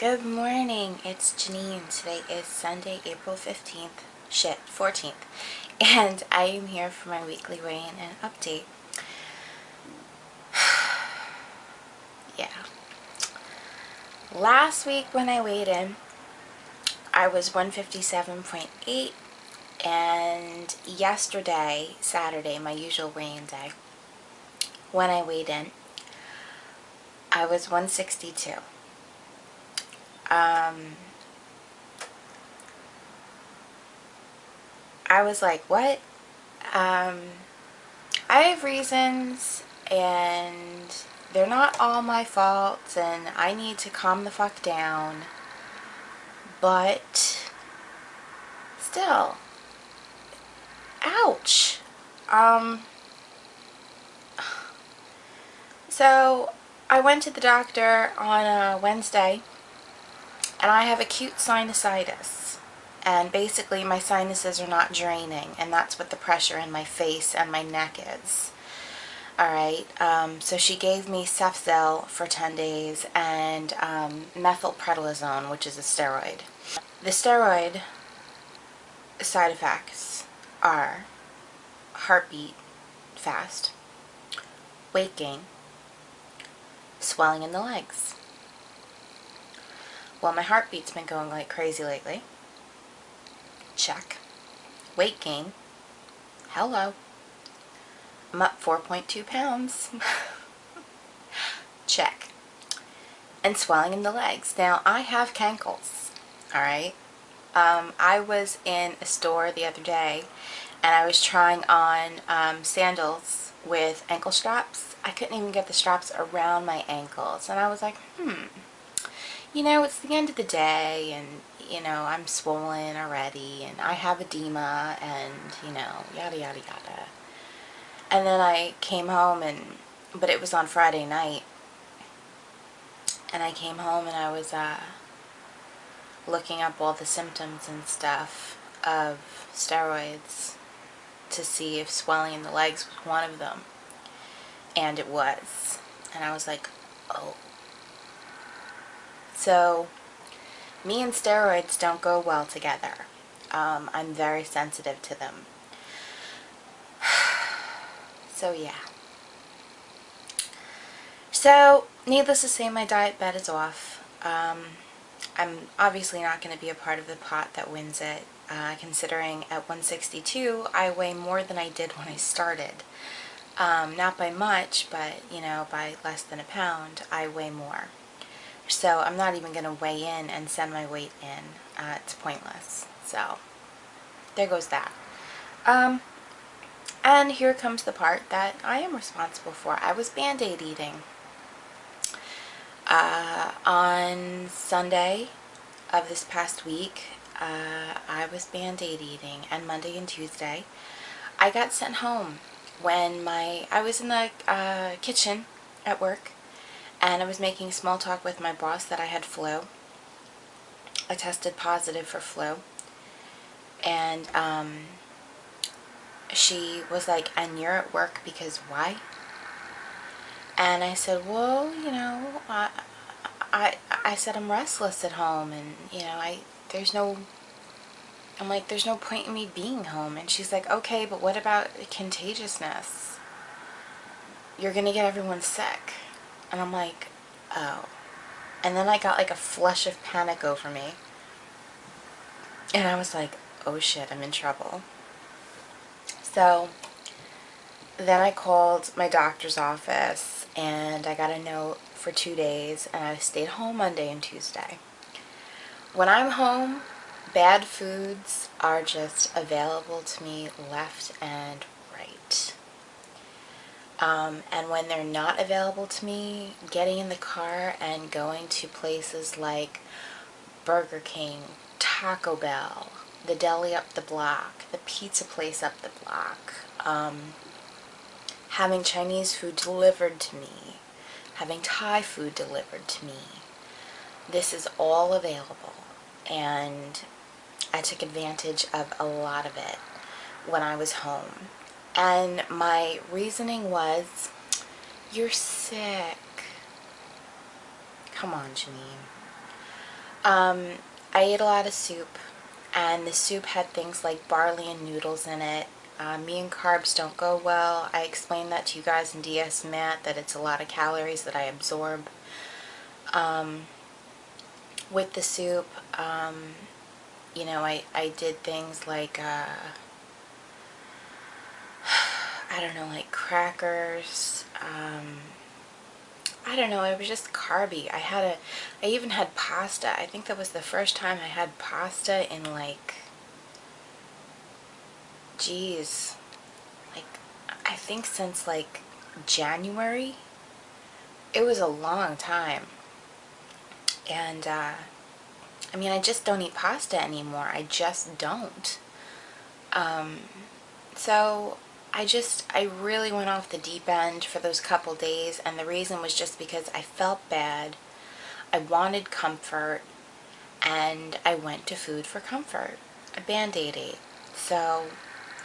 Good morning, it's Janine. Today is Sunday, April 15th, 14th, and I am here for my weekly weigh-in and update. Yeah. Last week when I weighed in, I was 157.8, and yesterday, Saturday, my usual weigh-in day, when I weighed in, I was 162. I was like, what? I have reasons, and they're not all my fault, and I need to calm the fuck down, but still, ouch. So I went to the doctor on a Wednesday, and I have acute sinusitis, and basically my sinuses are not draining, and that's what the pressure in my face and my neck is. Alright, so she gave me Cefzil for 10 days and methylprednisolone, which is a steroid. The steroid side effects are heartbeat fast, weight gain, swelling in the legs. Well, my heartbeat's been going like crazy lately. Check. Weight gain. Hello. I'm up 4.2 pounds. Check. And swelling in the legs. Now, I have Cankles. Alright? I was in a store the other day, and I was trying on sandals with ankle straps. I couldn't even get the straps around my ankles. And I was like, you know, it's the end of the day, and, you know, I'm swollen already, and I have edema, and, you know, yada, yada, yada. And then I came home, but it was on Friday night, and I came home and I was looking up all the symptoms and stuff of steroids to see if swelling in the legs was one of them, and it was. And I was like, oh. So, me and steroids don't go well together. I'm very sensitive to them. So yeah. So, needless to say, my diet bet is off. I'm obviously not going to be a part of the pot that wins it, considering at 162 I weigh more than I did when I started. Not by much, but, you know, by less than a pound, I weigh more. So I'm not even going to weigh in and send my weight in. It's pointless. So, there goes that. And here comes the part that I am responsible for. I was Band-Aid eating. On Sunday of this past week, I was Band-Aid eating, and Monday and Tuesday, I got sent home when I was in the kitchen at work, and I was making small talk with my boss that I had flu. I tested positive for flu, and she was like, and you're at work because why? And I said, well, you know, I said I'm restless at home, and, you know, I'm like, there's no point in me being home. And she's like, okay, but what about contagiousness? You're gonna get everyone sick. And I'm like, oh. And then I got like a flush of panic over me, and I was like, oh shit, I'm in trouble. So then I called my doctor's office, and I got a note for 2 days, and I stayed home Monday and Tuesday. When I'm home, bad foods are just available to me left and right. And when they're not available to me, getting in the car and going to places like Burger King, Taco Bell, the deli up the block, the pizza place up the block, having Chinese food delivered to me, having Thai food delivered to me. This is all available, and I took advantage of a lot of it when I was home. And my reasoning was, you're sick. Come on, Janine. I ate a lot of soup, and the soup had things like barley and noodles in it. Me and carbs don't go well. I explained that to you guys in DS Math, that it's a lot of calories that I absorb with the soup. You know, I did things like, I don't know, like crackers. I don't know, it was just carby. I even had pasta. I think that was the first time I had pasta in like, geez, like, I think since like January. It was a long time. And, I mean, I just don't eat pasta anymore. I just don't. Um, so I really went off the deep end for those couple days, and the reason was just because I felt bad. I wanted comfort, and I went to food for comfort. A Band-Aid ate. So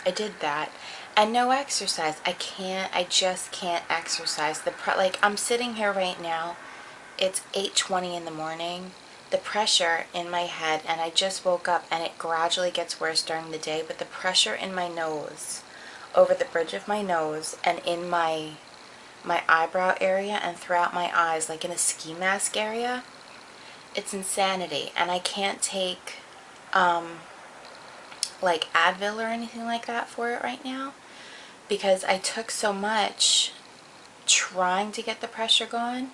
I did that. And no exercise. I just can't exercise. Like, I'm sitting here right now. It's 8:20 in the morning. The pressure in my head, and I just woke up, and it gradually gets worse during the day, but the pressure in my nose, over the bridge of my nose, and in my eyebrow area and throughout my eyes, like in a ski mask area, it's insanity. And I can't take like Advil or anything like that for it right now, because I took so much trying to get the pressure going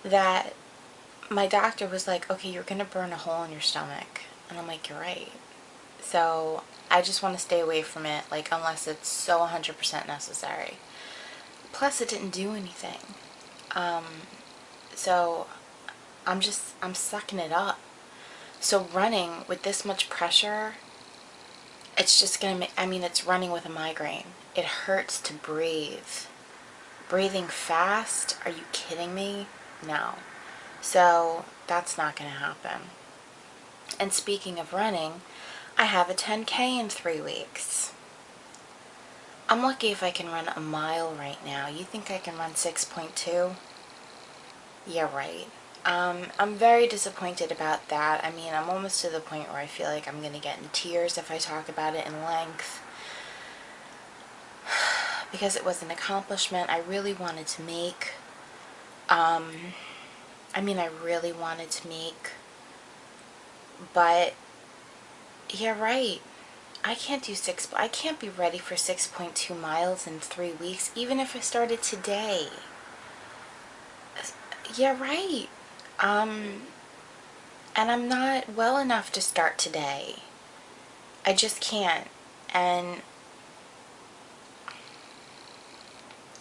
that my doctor was like, okay, you're going to burn a hole in your stomach. And I'm like, you're right. So I just want to stay away from it, like, unless it's so 100% necessary. Plus, it didn't do anything. So I'm sucking it up. So running with this much pressure, it's just going to make, I mean, it's running with a migraine. It hurts to breathe. Breathing fast? Are you kidding me? No. So that's not going to happen. And speaking of running, I have a 10K in 3 weeks. I'm lucky if I can run a mile right now. You think I can run 6.2? Yeah, right. I'm very disappointed about that. I mean, I'm almost to the point where I feel like I'm going to get in tears if I talk about it in length, because it was an accomplishment I really wanted to make. I mean, I really wanted to make, but yeah, right. I can't be ready for 6.2 miles in 3 weeks, even if I started today. Yeah, right. And I'm not well enough to start today. I just can't. And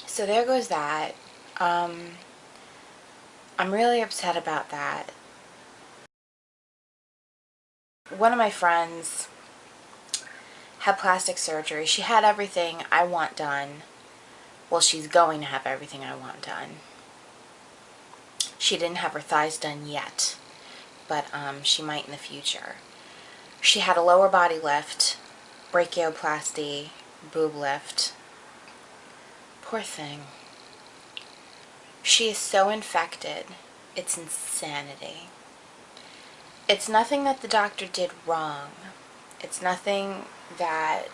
so there goes that. I'm really upset about that. One of my friends had plastic surgery. She had everything I want done. Well, she's going to have everything I want done. She didn't have her thighs done yet, but she might in the future. She had a lower body lift, brachioplasty, boob lift. Poor thing. She is so infected. It's insanity. It's nothing that the doctor did wrong. It's nothing that...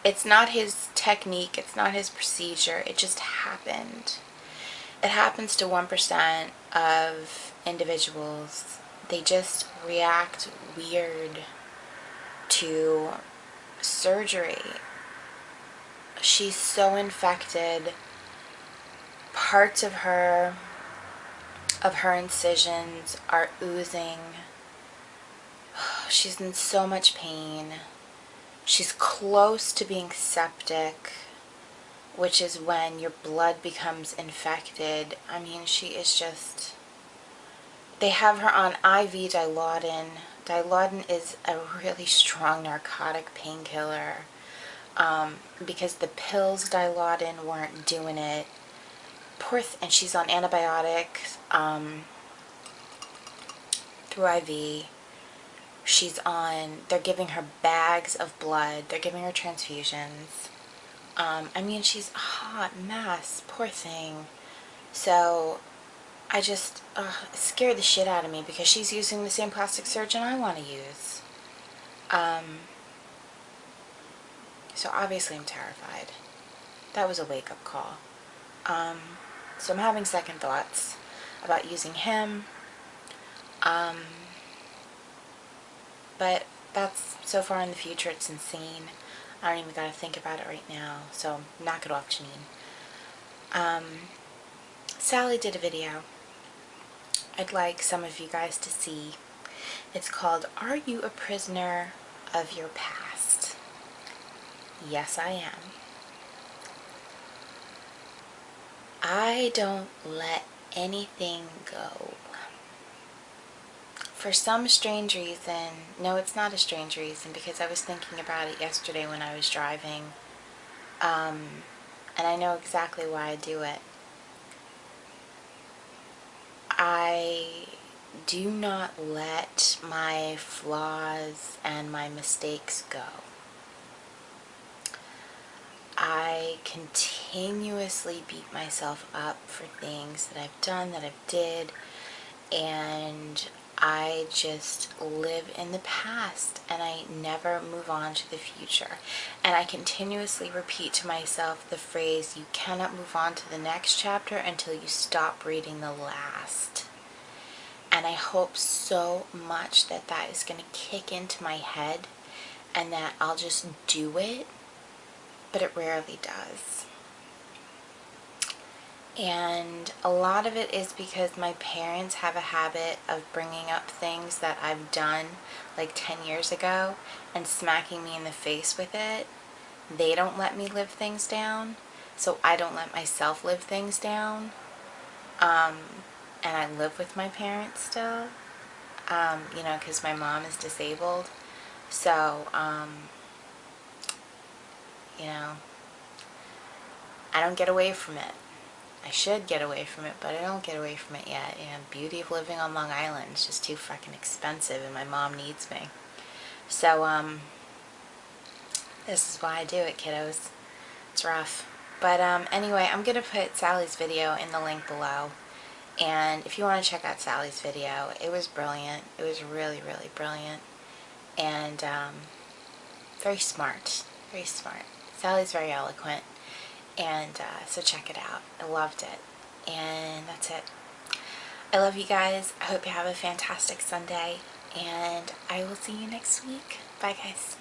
It's not his technique. It's not his procedure. It just happened. It happens to 1% of individuals. They just react weird to surgery. She's so infected. Parts of her incisions are oozing. She's in so much pain. She's close to being septic, which is when your blood becomes infected. I mean, she is just... They have her on IV Dilaudid. Dilaudid is a really strong narcotic painkiller, because the pills Dilaudid weren't doing it. And she's on antibiotics through IV. They're giving her bags of blood. They're giving her transfusions. I mean, she's a hot mess. Poor thing. So I just, it scared the shit out of me because she's using the same plastic surgeon I want to use. So obviously I'm terrified. That was a wake-up call. So I'm having second thoughts about using him. But that's so far in the future, it's insane. I don't even gotta think about it right now. So knock it off, Janine. Sally did a video I'd like some of you guys to see. It's called, Are You a Prisoner of Your Past? Yes, I am. I don't let anything go. For some strange reason, no, it's not a strange reason, because I was thinking about it yesterday when I was driving, and I know exactly why I do it. I do not let my flaws and my mistakes go. I continuously beat myself up for things that I've done, that I've did, and I just live in the past and I never move on to the future. And I continuously repeat to myself the phrase, you cannot move on to the next chapter until you stop reading the last. And I hope so much that that is going to kick into my head and that I'll just do it, but it rarely does. And a lot of it is because my parents have a habit of bringing up things that I've done like 10 years ago and smacking me in the face with it. They don't let me live things down, so I don't let myself live things down. And I live with my parents still, you know, because my mom is disabled. So, you know, I don't get away from it. I should get away from it, but I don't get away from it yet. And beauty of living on Long Island is just too fucking expensive, and my mom needs me. So, this is why I do it, kiddos. It's rough. But, anyway, I'm going to put Sally's video in the link below. And if you want to check out Sally's video, it was brilliant. It was really, really brilliant. And, very smart. Very smart. Sally's very eloquent. And so check it out. I loved it. And that's it. I love you guys. I hope you have a fantastic Sunday. And I will see you next week. Bye, guys.